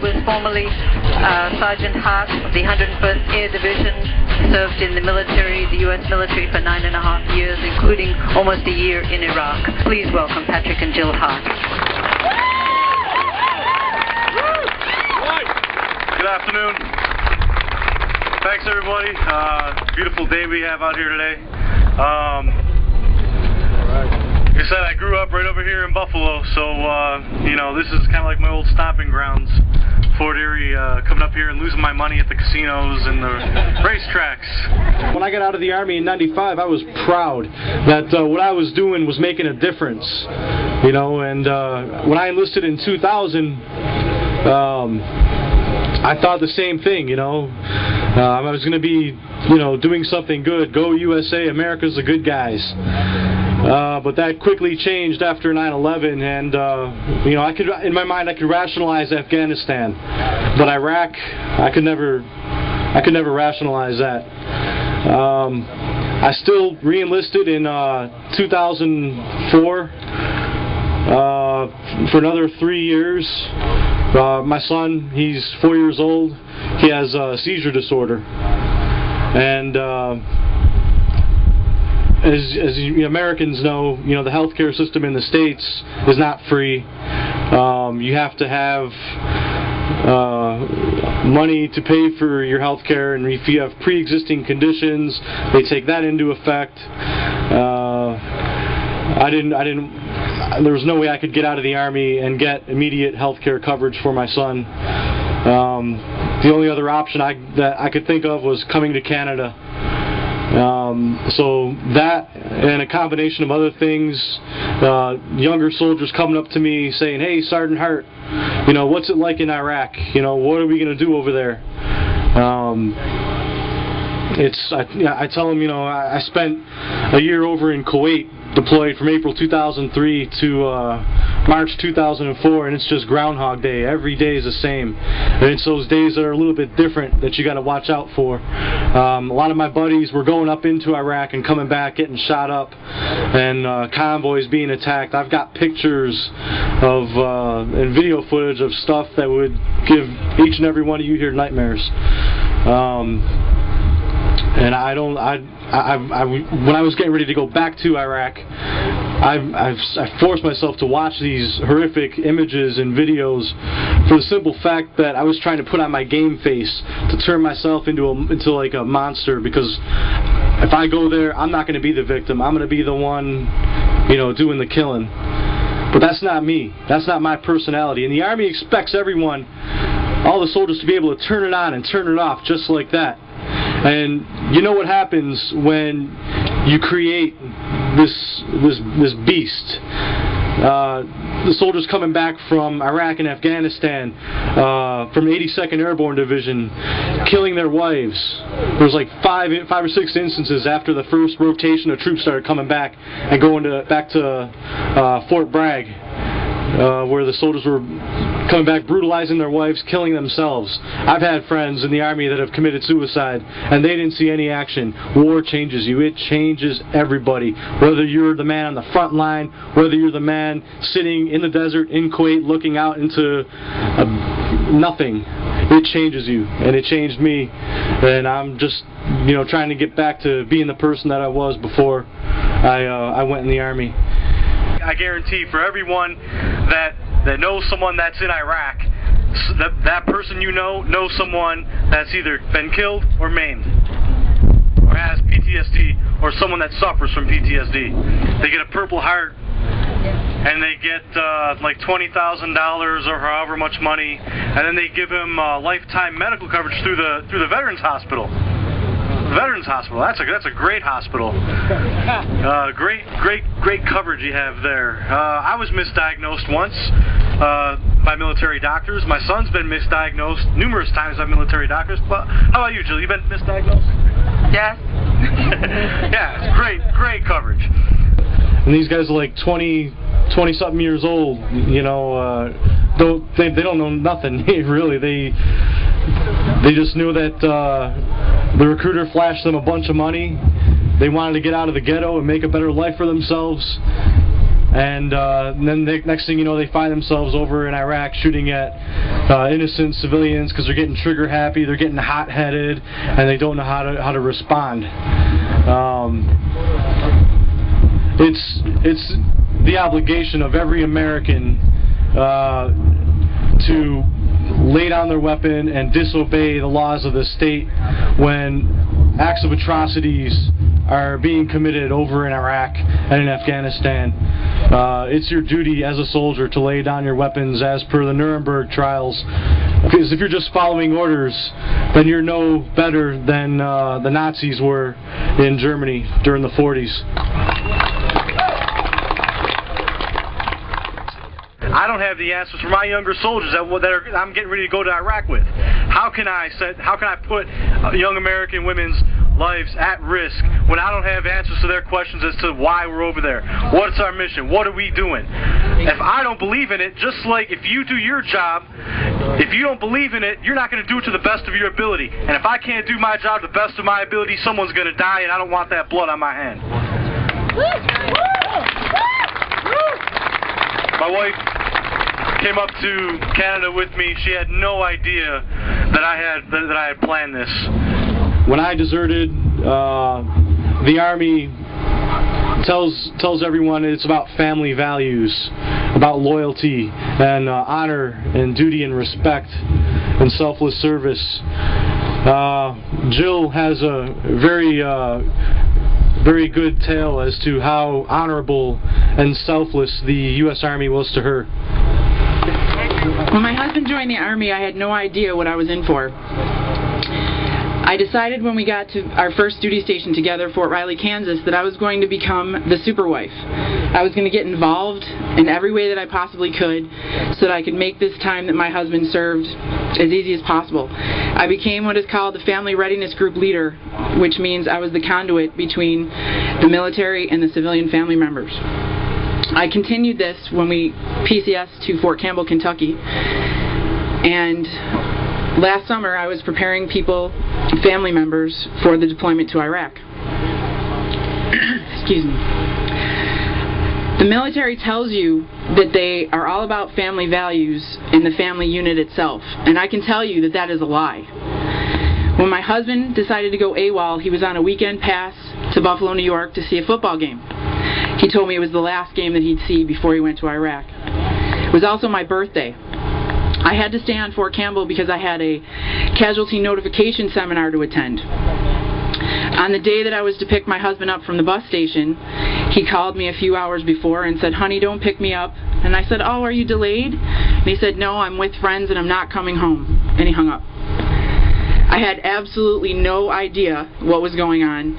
was formerly Sergeant Hart of the 101st Air Division, served in the military, the U.S. military, for 9.5 years, including almost a year in Iraq. Please welcome Patrick and Jill Hart. Good afternoon. Thanks, everybody. Beautiful day we have out here today. Like I said, I grew up right over here in Buffalo, so you know, this is kind of like my old stomping grounds. Fort Erie, coming up here and losing my money at the casinos and the racetracks. When I got out of the Army in '95, I was proud that what I was doing was making a difference, you know. And when I enlisted in 2000, I thought the same thing, you know. I was going to be, you know, doing something good. Go USA, America's the good guys. But that quickly changed after 9/11, and you know, in my mind, I could rationalize Afghanistan, but Iraq, I could never rationalize that. I still re-enlisted in 2004 for another 3 years. My son, he's 4 years old. He has a seizure disorder, and as you Americans know, you know, the healthcare system in the States is not free. You have to have money to pay for your healthcare, and if you have pre-existing conditions, they take that into effect. There was no way I could get out of the Army and get immediate healthcare coverage for my son. The only other option that I could think of was coming to Canada. So that and a combination of other things, younger soldiers coming up to me saying, "Hey, Sergeant Hart, you know, what's it like in Iraq? You know, what are we going to do over there?" I tell them, you know, I spent a year over in Kuwait, deployed from April 2003 to March 2004, and it's just Groundhog Day. Every day is the same, and it's those days that are a little bit different that you got to watch out for. A lot of my buddies were going up into Iraq and coming back getting shot up, and convoys being attacked. I've got pictures of and video footage of stuff that would give each and every one of you here nightmares. And when I was getting ready to go back to Iraq, I forced myself to watch these horrific images and videos for the simple fact that I was trying to put on my game face to turn myself into like a monster, because if I go there, I'm not going to be the victim. I'm going to be the one, you know, doing the killing. But that's not me. That's not my personality. And the Army expects everyone, all the soldiers, to be able to turn it on and turn it off just like that. And you know what happens when you create this beast. The soldiers coming back from Iraq and Afghanistan, from 82nd Airborne Division, killing their wives. There was like five or six instances after the first rotation of troops started coming back and going back to Fort Bragg, where the soldiers were coming back, brutalizing their wives, killing themselves. I've had friends in the Army that have committed suicide, and they didn't see any action. War changes you. It changes everybody. Whether you're the man on the front line, whether you're the man sitting in the desert in Kuwait looking out into nothing, it changes you, and it changed me. And I'm just, you know, trying to get back to being the person that I was before I went in the Army. I guarantee for everyone that knows someone that's in Iraq, that person you know knows someone that's either been killed or maimed, or has PTSD, or someone that suffers from PTSD. They get a Purple Heart, and they get like $20,000 or however much money, and then they give him lifetime medical coverage through the Veterans Hospital. Veterans Hospital. That's a great hospital. Great coverage you have there. I was misdiagnosed once by military doctors. My son's been misdiagnosed numerous times by military doctors. But how about you, Jill? You been misdiagnosed? Yes. Yeah, it's great coverage. And these guys are like 20-something years old. You know, they don't know nothing really. They just knew that the recruiter flashed them a bunch of money. They wanted to get out of the ghetto and make a better life for themselves. And then next thing you know, they find themselves over in Iraq shooting at innocent civilians because they're getting trigger happy, they're getting hot-headed, and they don't know how to respond. It's the obligation of every American to lay down their weapon and disobey the laws of the state when acts of atrocities are being committed over in Iraq and in Afghanistan. It's your duty as a soldier to lay down your weapons as per the Nuremberg trials, because if you're just following orders, then you're no better than the Nazis were in Germany during the 40s. I don't have the answers for my younger soldiers that I'm getting ready to go to Iraq with. How can I put young American women's lives at risk when I don't have answers to their questions as to why we're over there? What's our mission? What are we doing? If I don't believe in it, just like if you do your job, if you don't believe in it, you're not going to do it to the best of your ability. And if I can't do my job to the best of my ability, someone's going to die, and I don't want that blood on my hand. My wife came up to Canada with me. She had no idea that I had planned this. When I deserted, the Army tells everyone it's about family values, about loyalty and honor and duty and respect and selfless service. Jill has a very good tale as to how honorable and selfless the U.S. Army was to her. When my husband joined the Army, I had no idea what I was in for. I decided when we got to our first duty station together, Fort Riley, Kansas, that I was going to become the super wife. I was going to get involved in every way that I possibly could so that I could make this time that my husband served as easy as possible. I became what is called the Family Readiness Group leader, which means I was the conduit between the military and the civilian family members. I continued this when we PCS to Fort Campbell, Kentucky, and last summer I was preparing family members for the deployment to Iraq. Excuse me. The military tells you that they are all about family values in the family unit itself, and I can tell you that that is a lie. When my husband decided to go AWOL, he was on a weekend pass to Buffalo, New York to see a football game. He told me it was the last game that he'd see before he went to Iraq. It was also my birthday. I had to stay on Fort Campbell because I had a casualty notification seminar to attend. On the day that I was to pick my husband up from the bus station, he called me a few hours before and said, "Honey, don't pick me up." And I said, "Oh, are you delayed?" And he said, "No, I'm with friends and I'm not coming home." And he hung up. I had absolutely no idea what was going on.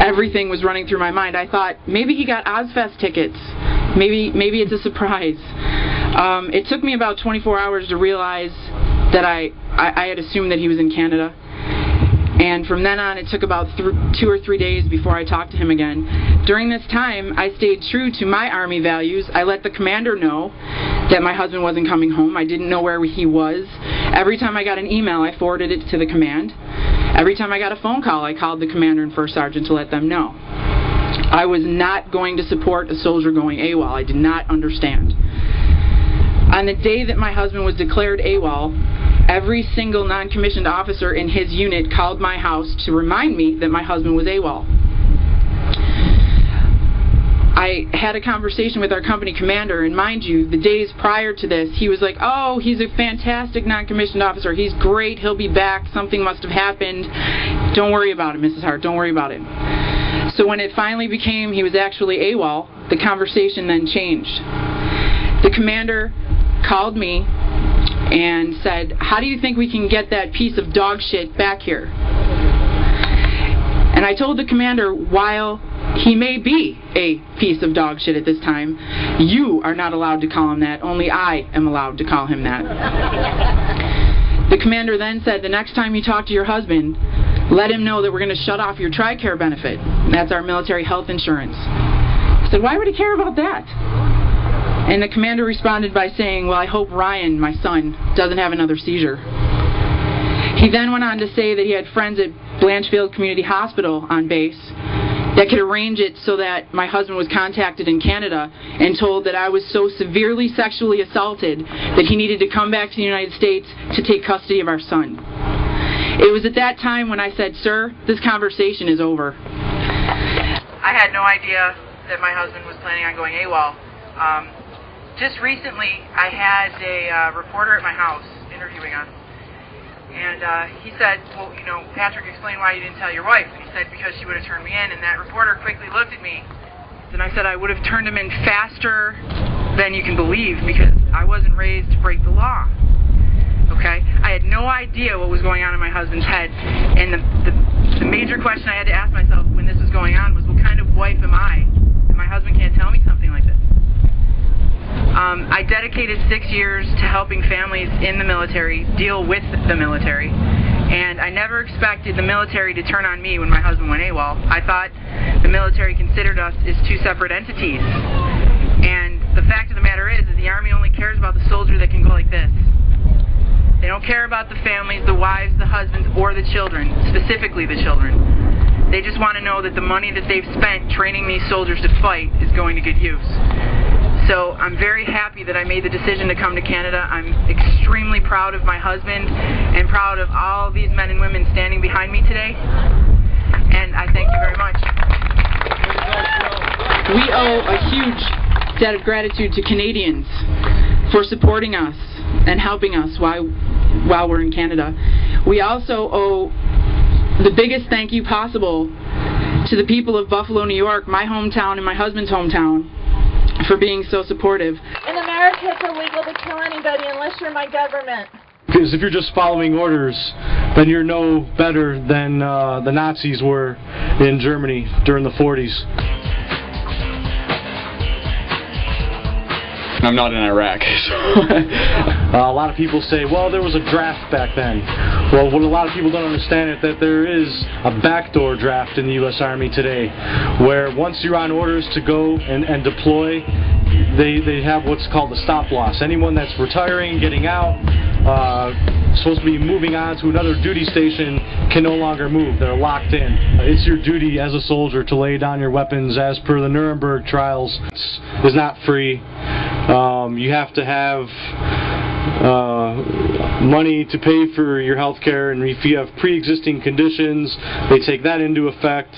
Everything was running through my mind. I thought, maybe he got Ozfest tickets. Maybe it's a surprise. It took me about 24 hours to realize that I had assumed that he was in Canada. And from then on, it took about 2 or 3 days before I talked to him again. During this time, I stayed true to my Army values. I let the commander know that my husband wasn't coming home. I didn't know where he was. Every time I got an email, I forwarded it to the command. Every time I got a phone call, I called the commander and first sergeant to let them know. I was not going to support a soldier going AWOL. I did not understand. On the day that my husband was declared AWOL, every single non-commissioned officer in his unit called my house to remind me that my husband was AWOL. I had a conversation with our company commander, and mind you, the days prior to this, he was like, "Oh, he's a fantastic non-commissioned officer. He's great. He'll be back. Something must have happened. Don't worry about it, Mrs. Hart. Don't worry about it." So when it finally became he was actually AWOL, the conversation then changed. The commander called me and said, "How do you think we can get that piece of dog shit back here?" And I told the commander, while he may be a piece of dog shit at this time, you are not allowed to call him that. Only I am allowed to call him that. The commander then said, "The next time you talk to your husband, let him know that we're going to shut off your TRICARE benefit. That's our military health insurance." I said, "Why would he care about that?" And the commander responded by saying, "Well, I hope Ryan, my son, doesn't have another seizure." He then went on to say that he had friends at Blanchfield Community Hospital on base, that could arrange it so that my husband was contacted in Canada and told that I was so severely sexually assaulted that he needed to come back to the United States to take custody of our son. It was at that time when I said, "Sir, this conversation is over." I had no idea that my husband was planning on going AWOL. Just recently, I had a reporter at my house interviewing us. And he said, "Well, you know, Patrick, explain why you didn't tell your wife." And he said, "Because she would have turned me in." And that reporter quickly looked at me. And I said, "I would have turned him in faster than you can believe, because I wasn't raised to break the law." Okay? I had no idea what was going on in my husband's head. And the major question I had to ask myself when this was going on was, what kind of wife am I that my husband can't tell me something like this? I dedicated 6 years to helping families in the military deal with the military, and I never expected the military to turn on me when my husband went AWOL. I thought the military considered us as two separate entities, and the fact of the matter is that the Army only cares about the soldier that can go like this. They don't care about the families, the wives, the husbands, or the children, specifically the children. They just want to know that the money that they've spent training these soldiers to fight is going to good use. So I'm very happy that I made the decision to come to Canada. I'm extremely proud of my husband and proud of all these men and women standing behind me today. And I thank you very much. We owe a huge debt of gratitude to Canadians for supporting us and helping us while we're in Canada. We also owe the biggest thank you possible to the people of Buffalo, New York, my hometown and my husband's hometown, for being so supportive. In America, it's illegal to kill anybody unless you're my government. Because if you're just following orders, then you're no better than the Nazis were in Germany during the 40s. I'm not in Iraq. So. A lot of people say, well, there was a draft back then. Well, what a lot of people don't understand is that there is a backdoor draft in the U.S. Army today, where once you're on orders to go and deploy, they have what's called the stop loss. Anyone that's retiring, getting out, supposed to be moving on to another duty station can no longer move. They're locked in. It's your duty as a soldier to lay down your weapons as per the Nuremberg trials. It's not free. You have to have money to pay for your health care, and if you have pre-existing conditions, they take that into effect.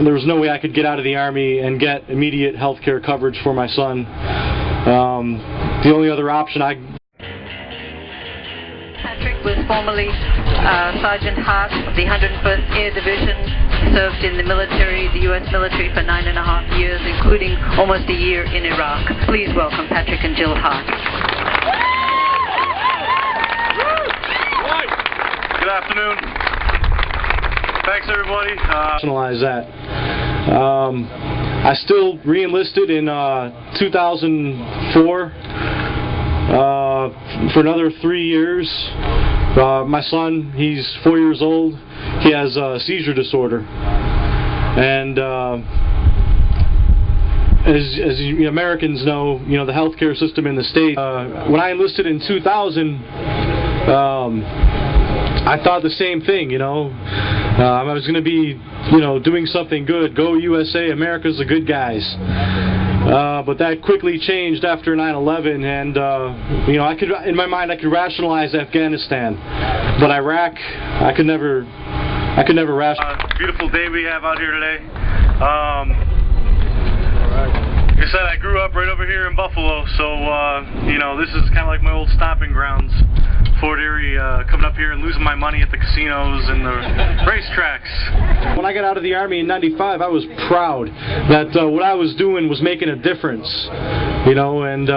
There was no way I could get out of the Army and get immediate health care coverage for my son. The only other option Patrick was formerly Sergeant Hart of the 101st Air Division, served in the military, the U.S. military, for 9.5 years, including almost a year in Iraq. Please welcome Patrick and Jill Hart. Good afternoon. Thanks, everybody. Personalize that. I still re-enlisted in 2004 for another 3 years. My son, he's 4 years old. He has a seizure disorder, and as you Americans know, the healthcare system in the state. When I enlisted in 2000, I thought the same thing. I was going to be, doing something good. Go USA, America's the good guys. But that quickly changed after 9/11, and in my mind I could rationalize Afghanistan, but Iraq, I could never rationalize. Beautiful day we have out here today. Like I said, I grew up right over here in Buffalo, so this is kind of like my old stomping grounds. Fort Erie, coming up here and losing my money at the casinos and the racetracks. When I got out of the Army in '95, I was proud that what I was doing was making a difference, and